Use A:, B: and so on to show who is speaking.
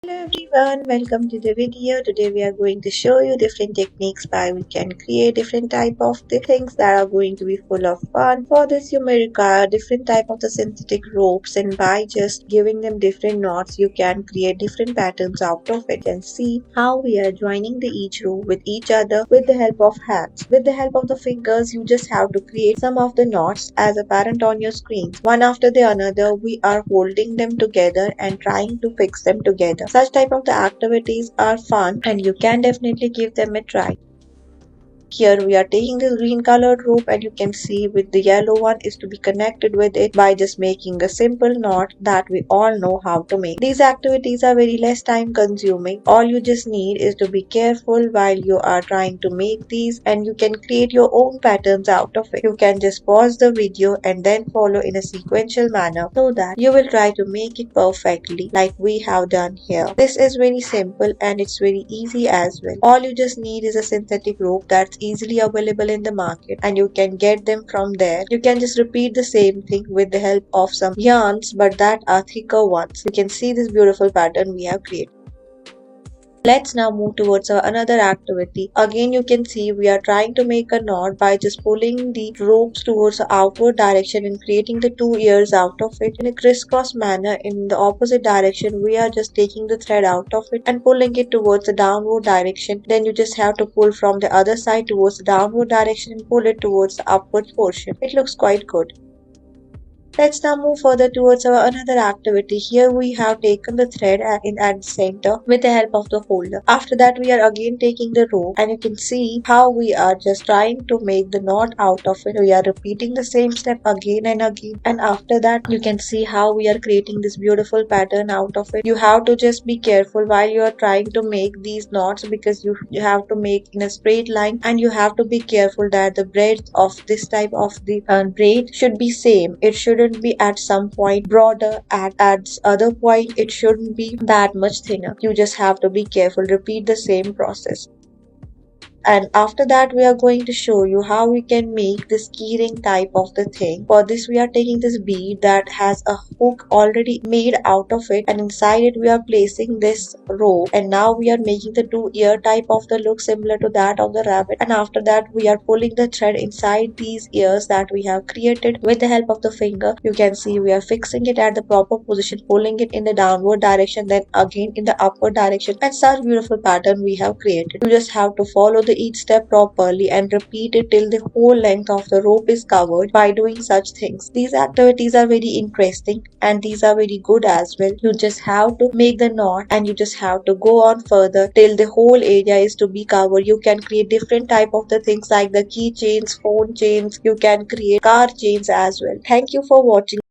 A: Hello everyone, welcome to the video. Today we are going to show you different techniques by we can create different type of the things that are going to be full of fun. For this you may require different type of the synthetic ropes, and by just giving them different knots you can create different patterns out of it and see how we are joining the each rope with each other with the help of hands. With the help of the fingers you just have to create some of the knots as apparent on your screen. One after the another we are holding them together and trying to fix them together. Such type of the activities are fun and you can definitely give them a try. Here we are taking this green colored rope and you can see with the yellow one is to be connected with it by just making a simple knot that we all know how to make. These activities are very less time consuming. All you just need is to be careful while you are trying to make these, and you can create your own patterns out of it. You can just pause the video and then follow in a sequential manner so that you will try to make it perfectly like we have done here. This is very simple and it's very easy as well. All you just need is a synthetic rope that's easily available in the market and you can get them from there. You can just repeat the same thing with the help of some yarns, but that are thicker ones. You can see this beautiful pattern we have created. Let's now move towards our another activity. Again you can see we are trying to make a knot by just pulling the ropes towards the outward direction and creating the two ears out of it in a crisscross manner. In the opposite direction we are just taking the thread out of it and pulling it towards the downward direction. Then you just have to pull from the other side towards the downward direction and pull it towards the upward portion. It looks quite good. Let's now move further towards our another activity. Here we have taken the thread at the center with the help of the holder. After that we are again taking the rope and you can see how we are just trying to make the knot out of it. We are repeating the same step again and again, and after that you can see how we are creating this beautiful pattern out of it. You have to just be careful while you are trying to make these knots because you have to make in a straight line, and you have to be careful that the breadth of this type of the braid should be same. It shouldn't be at some point broader, at other point it shouldn't be that much thinner. You just have to be careful. Repeat the same process. And after that we are going to show you how we can make this keyring type of the thing. For this we are taking this bead that has a hook already made out of it, and inside it we are placing this rope, and now we are making the two ear type of the look similar to that of the rabbit. And after that we are pulling the thread inside these ears that we have created with the help of the finger. You can see we are fixing it at the proper position, pulling it in the downward direction, then again in the upward direction, and such beautiful pattern we have created. You just have to follow each step properly and repeat it till the whole length of the rope is covered by doing such things. These activities are very interesting and these are very good as well. You just have to make the knot and you just have to go on further till the whole area is to be covered. You can create different type of the things like the key chains, phone chains. You can create car chains as well. Thank you for watching.